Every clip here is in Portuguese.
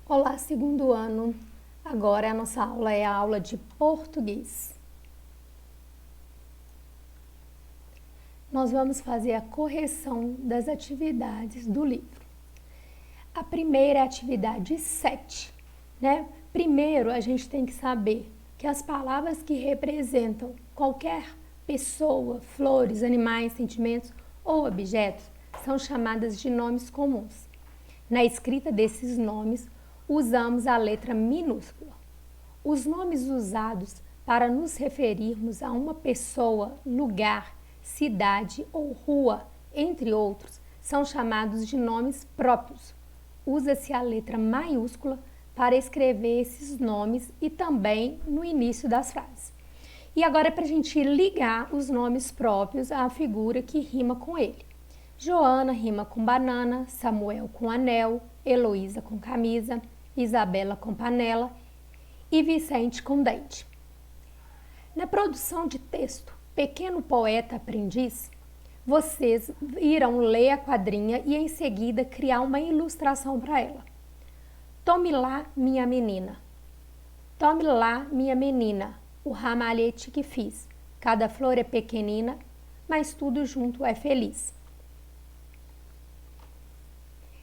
Olá, segundo ano. Agora a nossa aula é a aula de português. Nós vamos fazer a correção das atividades do livro. A primeira é a atividade 7, né? Primeiro, a gente tem que saber que as palavras que representam qualquer pessoa, flores, animais, sentimentos ou objetos são chamadas de nomes comuns. Na escrita desses nomes, usamos a letra minúscula. Os nomes usados para nos referirmos a uma pessoa, lugar, cidade ou rua, entre outros, são chamados de nomes próprios. Usa-se a letra maiúscula para escrever esses nomes e também no início das frases. E agora é para a gente ligar os nomes próprios à figura que rima com ele. Joana rima com banana, Samuel com anel, Heloísa com camisa, Isabela com panela e Vicente com dente. Na produção de texto Pequeno Poeta Aprendiz, vocês irão ler a quadrinha e em seguida criar uma ilustração para ela. Tome lá, minha menina. Tome lá, minha menina, o ramalhete que fiz. Cada flor é pequenina, mas tudo junto é feliz.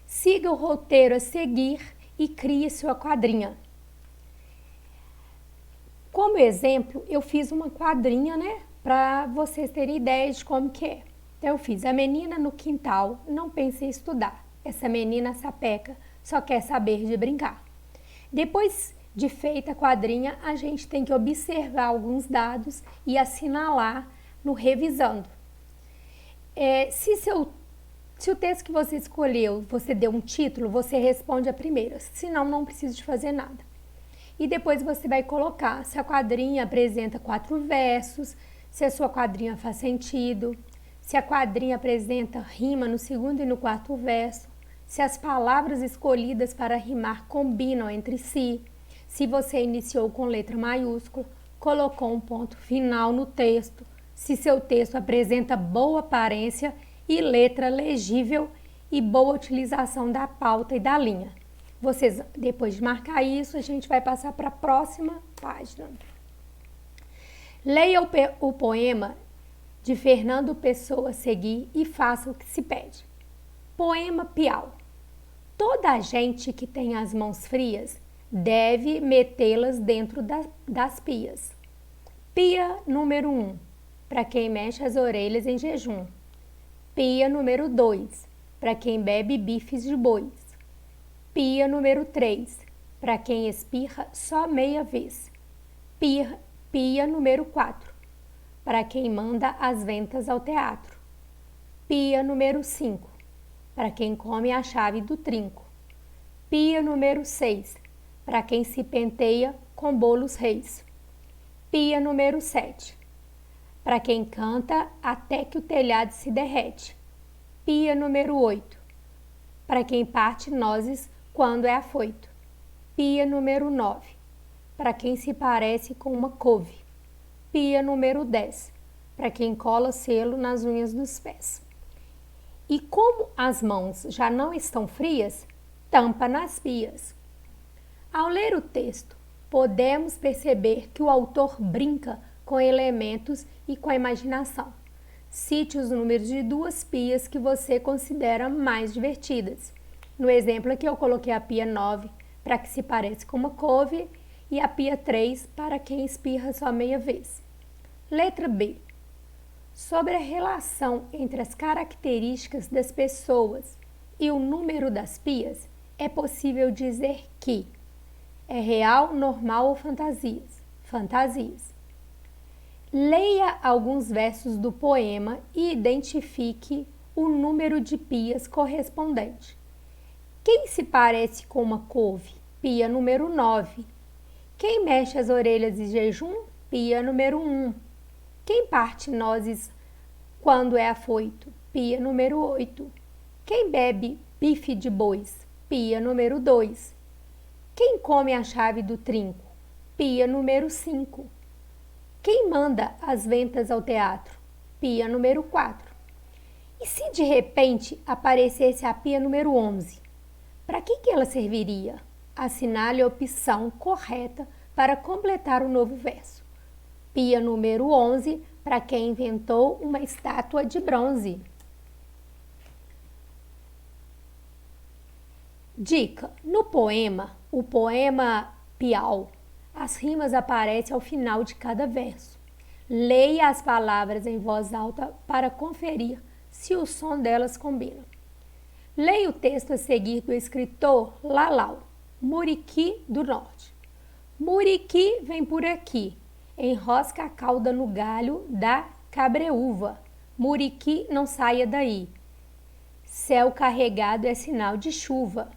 Siga o roteiro a seguir e crie sua quadrinha. Como exemplo, eu fiz uma quadrinha, né, para vocês terem ideia de como que é. Então, eu fiz a menina no quintal, não pensa em estudar. Essa menina sapeca, só quer saber de brincar. Depois de feita a quadrinha, a gente tem que observar alguns dados e assinalar no revisando. Se o texto que você escolheu, você deu um título, você responde a primeira, senão não precisa de fazer nada. E depois você vai colocar se a quadrinha apresenta 4 versos, se a sua quadrinha faz sentido, se a quadrinha apresenta rima no segundo e no quarto verso, se as palavras escolhidas para rimar combinam entre si, se você iniciou com letra maiúscula, colocou um ponto final no texto, se seu texto apresenta boa aparência e letra legível e boa utilização da pauta e da linha. Vocês, depois de marcar isso, a gente vai passar para a próxima página. Leia o poema de Fernando Pessoa a seguir e faça o que se pede. Poema Piau. Toda a gente que tem as mãos frias deve metê-las dentro das pias. Pia número 1, para quem mexe as orelhas em jejum. Pia número 2, para quem bebe bifes de bois. Pia número 3, para quem espirra só meia vez. Pia número 4, para quem manda as ventas ao teatro. Pia número 5, para quem come a chave do trinco. Pia número 6, para quem se penteia com bolos reis. Pia número 7, para quem canta até que o telhado se derrete. Pia número 8, para quem parte nozes quando é afoito. Pia número 9, para quem se parece com uma couve. Pia número 10, para quem cola selo nas unhas dos pés. E como as mãos já não estão frias, tampa nas pias. Ao ler o texto, podemos perceber que o autor brinca com elementos e com a imaginação. Cite os números de 2 pias que você considera mais divertidas. No exemplo aqui eu coloquei a pia 9 para que se pareça com uma couve e a pia 3 para quem espirra só meia vez. Letra B. Sobre a relação entre as características das pessoas e o número das pias, é possível dizer que é real, normal ou fantasias? Fantasias. Leia alguns versos do poema e identifique o número de pias correspondente. Quem se parece com uma couve? Pia número 9. Quem mexe as orelhas em jejum? Pia número 1. Quem parte nozes quando é afoito? Pia número 8. Quem bebe bife de bois? Pia número 2. Quem come a chave do trinco? Pia número 5. Quem manda as ventas ao teatro? Pia número 4. E se de repente aparecesse a pia número 11? Para que ela serviria? Assinale a opção correta para completar o novo verso. Pia número 11, para quem inventou uma estátua de bronze. Dica: no poema, o poema Piau, as rimas aparecem ao final de cada verso. Leia as palavras em voz alta para conferir se o som delas combina. Leia o texto a seguir do escritor Lalau, Muriqui do Norte. Muriqui vem por aqui, enrosca a cauda no galho da cabreúva. Muriqui, não saia daí. Céu carregado é sinal de chuva.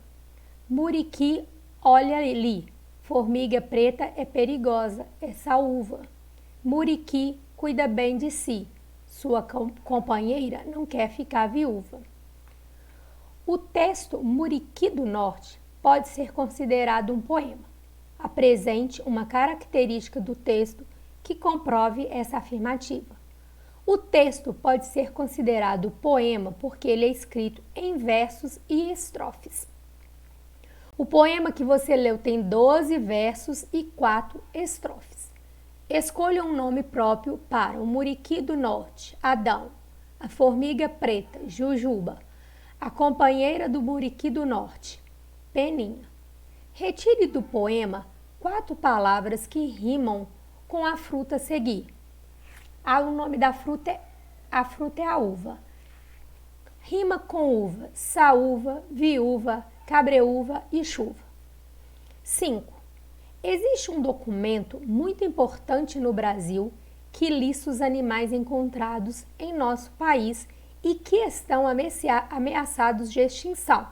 Muriqui, olha ali. Formiga preta é perigosa, é saúva. Muriqui, cuida bem de si. Sua companheira não quer ficar viúva. O texto Muriqui do Norte pode ser considerado um poema. Apresente uma característica do texto que comprove essa afirmativa. O texto pode ser considerado poema porque ele é escrito em versos e estrofes. O poema que você leu tem 12 versos e 4 estrofes. Escolha um nome próprio para o Muriqui do Norte, Adão, a formiga preta, Jujuba, a companheira do Muriqui do Norte, Peninha. Retire do poema 4 palavras que rimam com a fruta a seguir. O nome da fruta é a uva. Rima com uva, saúva, viúva, cabreúva e chuva. 5. Existe um documento muito importante no Brasil que lista os animais encontrados em nosso país e que estão ameaçados de extinção.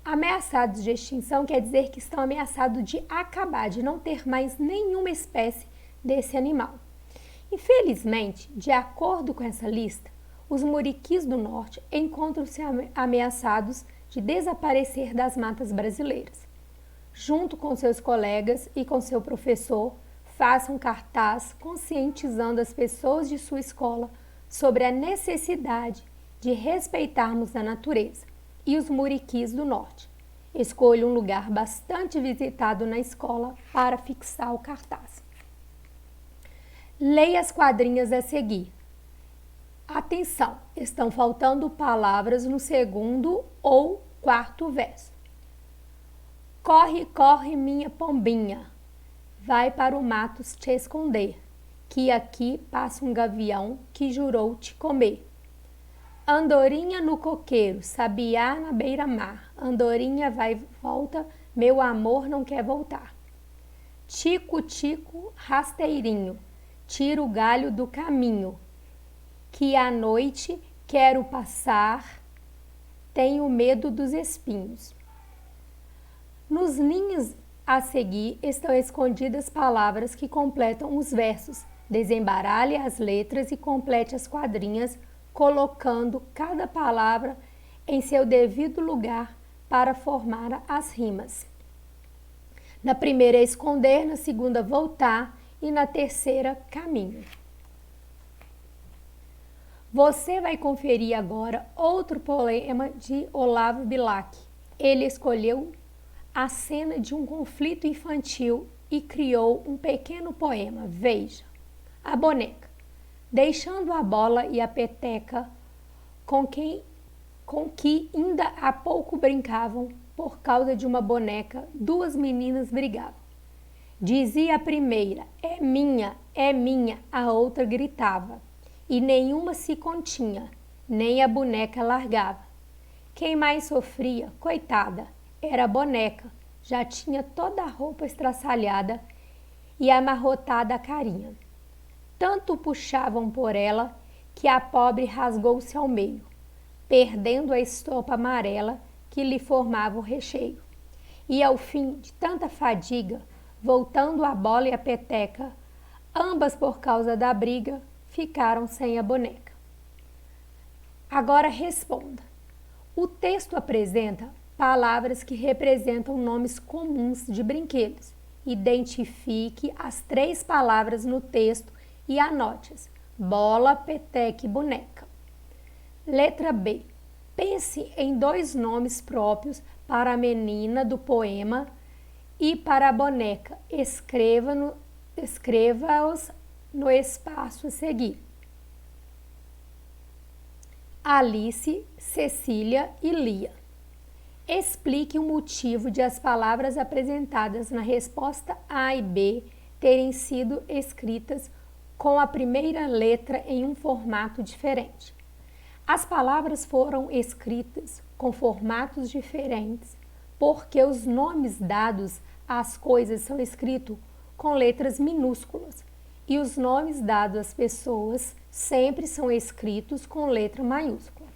Ameaçados de extinção quer dizer que estão ameaçados de acabar, de não ter mais nenhuma espécie desse animal. Infelizmente, de acordo com essa lista, os muriquis do norte encontram-se ameaçados de desaparecer das matas brasileiras. Junto com seus colegas e com seu professor, faça um cartaz conscientizando as pessoas de sua escola sobre a necessidade de respeitarmos a natureza e os muriquis do norte. Escolha um lugar bastante visitado na escola para fixar o cartaz. Leia as quadrinhas a seguir. Atenção, estão faltando palavras no segundo ou quarto verso. Corre, corre, minha pombinha, vai para o mato te esconder, que aqui passa um gavião que jurou te comer. Andorinha no coqueiro, sabiá na beira-mar, andorinha vai e volta, meu amor não quer voltar. Tico, tico, rasteirinho, tira o galho do caminho, que à noite quero passar, tenho medo dos espinhos. Nos linhas a seguir estão escondidas palavras que completam os versos. Desembaralhe as letras e complete as quadrinhas, colocando cada palavra em seu devido lugar para formar as rimas. Na primeira, esconder, na segunda, voltar e na terceira, caminho. Você vai conferir agora outro poema de Olavo Bilac. Ele escolheu a cena de um conflito infantil e criou um pequeno poema. Veja, a boneca. Deixando a bola e a peteca com que ainda há pouco brincavam, por causa de uma boneca, duas meninas brigavam. Dizia a primeira, é minha, a outra gritava, e nenhuma se continha, nem a boneca largava. Quem mais sofria, coitada, era a boneca, já tinha toda a roupa estraçalhada e amarrotada a carinha. Tanto puxavam por ela que a pobre rasgou-se ao meio, perdendo a estopa amarela que lhe formava o recheio. E ao fim de tanta fadiga, voltando a bola e a peteca, ambas por causa da briga, ficaram sem a boneca. Agora responda. O texto apresenta palavras que representam nomes comuns de brinquedos. Identifique as 3 palavras no texto e anote-as: bola, peteca e boneca. Letra B. Pense em 2 nomes próprios para a menina do poema E para a boneca, escreva-os no espaço a seguir. Alice, Cecília e Lia. Explique o motivo de as palavras apresentadas na resposta A e B terem sido escritas com a primeira letra em um formato diferente. As palavras foram escritas com formatos diferentes porque os nomes dados às coisas são escritos com letras minúsculas e os nomes dados às pessoas sempre são escritos com letra maiúscula.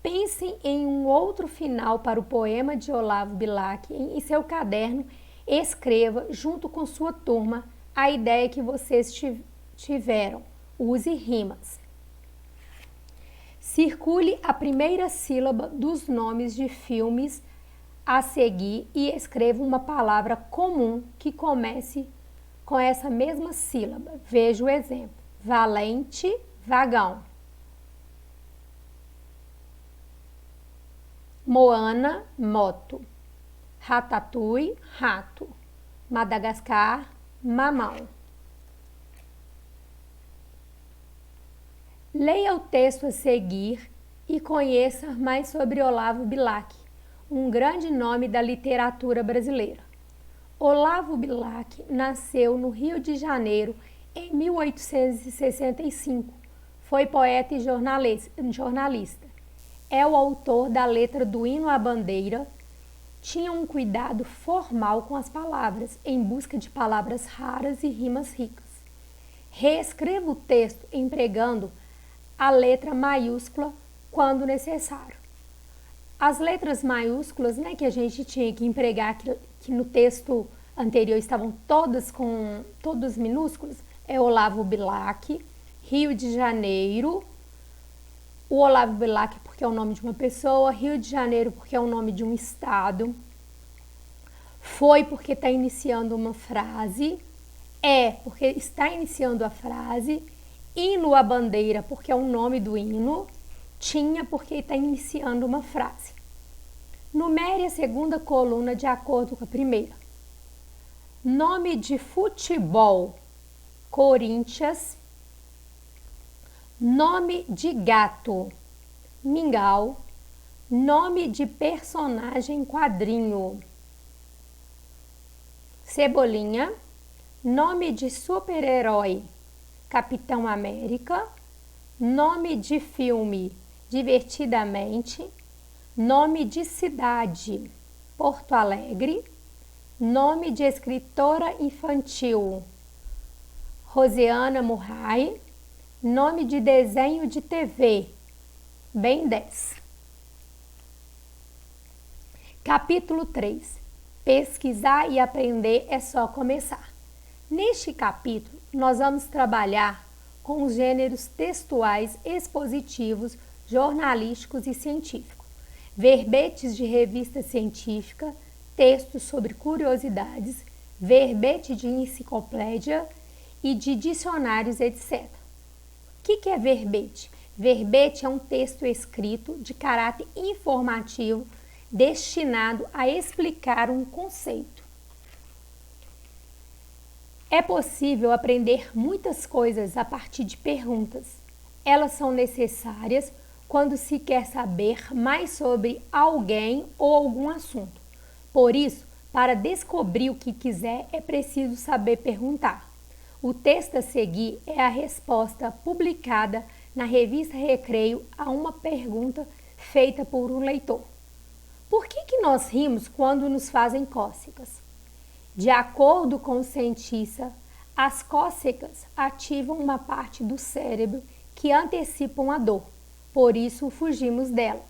Pensem em um outro final para o poema de Olavo Bilac em seu caderno. Escreva, junto com sua turma, a ideia que vocês tiveram. Use rimas. Circule a primeira sílaba dos nomes de filmes a seguir e escreva uma palavra comum que comece com essa mesma sílaba. Veja o exemplo. Valente, vagão. Moana, moto. Ratatouille, rato. Madagascar, mamão. Leia o texto a seguir e conheça mais sobre Olavo Bilac, um grande nome da literatura brasileira. Olavo Bilac nasceu no Rio de Janeiro em 1865. Foi poeta e jornalista. É o autor da letra do Hino à Bandeira. Tinha um cuidado formal com as palavras, em busca de palavras raras e rimas ricas. Reescreva o texto empregando a letra maiúscula quando necessário. As letras maiúsculas, que a gente tinha que empregar, que no texto anterior estavam todas minúsculas, é Olavo Bilac, Rio de Janeiro, o Olavo Bilac porque é o nome de uma pessoa, Rio de Janeiro porque é o nome de um estado, foi porque está iniciando uma frase, é porque está iniciando a frase, hino à bandeira porque é o nome do hino, tinha porque está iniciando uma frase. Numere a segunda coluna de acordo com a primeira. Nome de futebol, Corinthians. Nome de gato, mingau. Nome de personagem, quadrinho, Cebolinha. Nome de super-herói, Capitão América. Nome de filme, Divertidamente. Nome de cidade, Porto Alegre. Nome de escritora infantil, Rosiana Murray. Nome de desenho de TV, Ben 10. Capítulo 3. Pesquisar e aprender é só começar. Neste capítulo, nós vamos trabalhar com os gêneros textuais, expositivos, jornalísticos e científicos, verbetes de revista científica, textos sobre curiosidades, verbete de enciclopédia e de dicionários, etc. O que é verbete? Verbete é um texto escrito de caráter informativo destinado a explicar um conceito. É possível aprender muitas coisas a partir de perguntas. Elas são necessárias quando se quer saber mais sobre alguém ou algum assunto. Por isso, para descobrir o que quiser, é preciso saber perguntar. O texto a seguir é a resposta publicada na revista Recreio a uma pergunta feita por um leitor. Por que nós rimos quando nos fazem cócegas? De acordo com o cientista, as cócegas ativam uma parte do cérebro que antecipam a dor, por isso fugimos dela.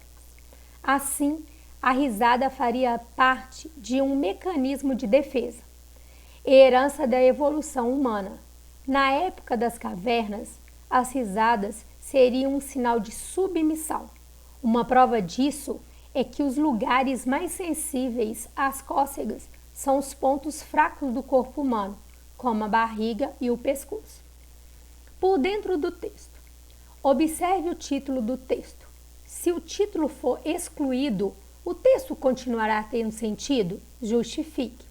Assim, a risada faria parte de um mecanismo de defesa, herança da evolução humana. Na época das cavernas, as risadas seriam um sinal de submissão. Uma prova disso é que os lugares mais sensíveis às cócegas são os pontos fracos do corpo humano, como a barriga e o pescoço. Por dentro do texto, observe o título do texto. Se o título for excluído, o texto continuará tendo sentido? Justifique.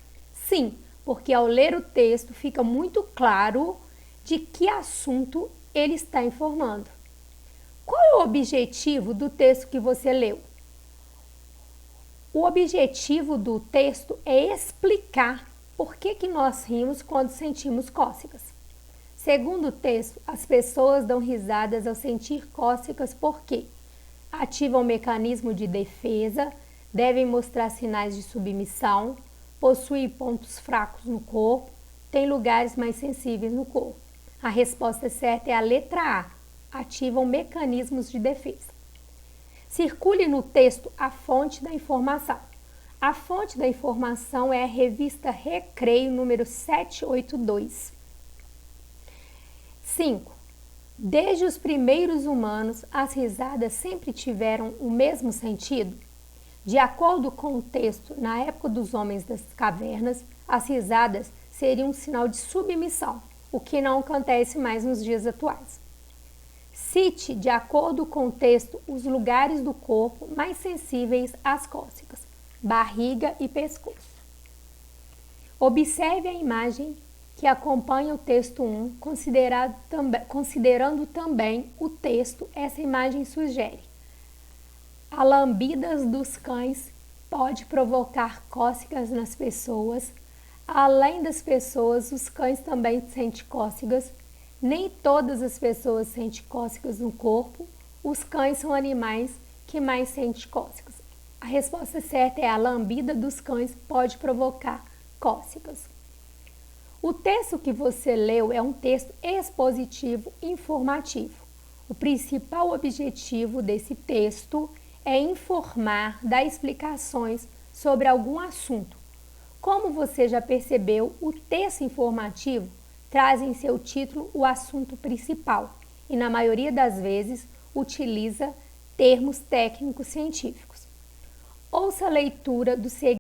Sim, porque ao ler o texto fica muito claro de que assunto ele está informando. Qual é o objetivo do texto que você leu? O objetivo do texto é explicar por que nós rimos quando sentimos cócegas. Segundo o texto, as pessoas dão risadas ao sentir cócegas porque ativam o mecanismo de defesa, devem mostrar sinais de submissão, possuem pontos fracos no corpo, têm lugares mais sensíveis no corpo. A resposta certa é a letra A. Ativam mecanismos de defesa. Circule no texto a fonte da informação. A fonte da informação é a revista Recreio número 782. 5. Desde os primeiros humanos, as risadas sempre tiveram o mesmo sentido? De acordo com o texto, na época dos homens das cavernas, as risadas seriam um sinal de submissão, o que não acontece mais nos dias atuais. Cite, de acordo com o texto, os lugares do corpo mais sensíveis às cócegas, barriga e pescoço. Observe a imagem que acompanha o texto 1, considerando também o texto, essa imagem sugere: a lambidas dos cães pode provocar cócegas nas pessoas. Além das pessoas, os cães também sentem cócegas. Nem todas as pessoas sentem cócegas no corpo. Os cães são animais que mais sentem cócegas. A resposta certa é: a lambida dos cães pode provocar cócegas. O texto que você leu é um texto expositivo informativo. O principal objetivo desse texto é informar, dar explicações sobre algum assunto. Como você já percebeu, o texto informativo traz em seu título o assunto principal e, na maioria das vezes, utiliza termos técnicos científicos. Ouça a leitura do seguinte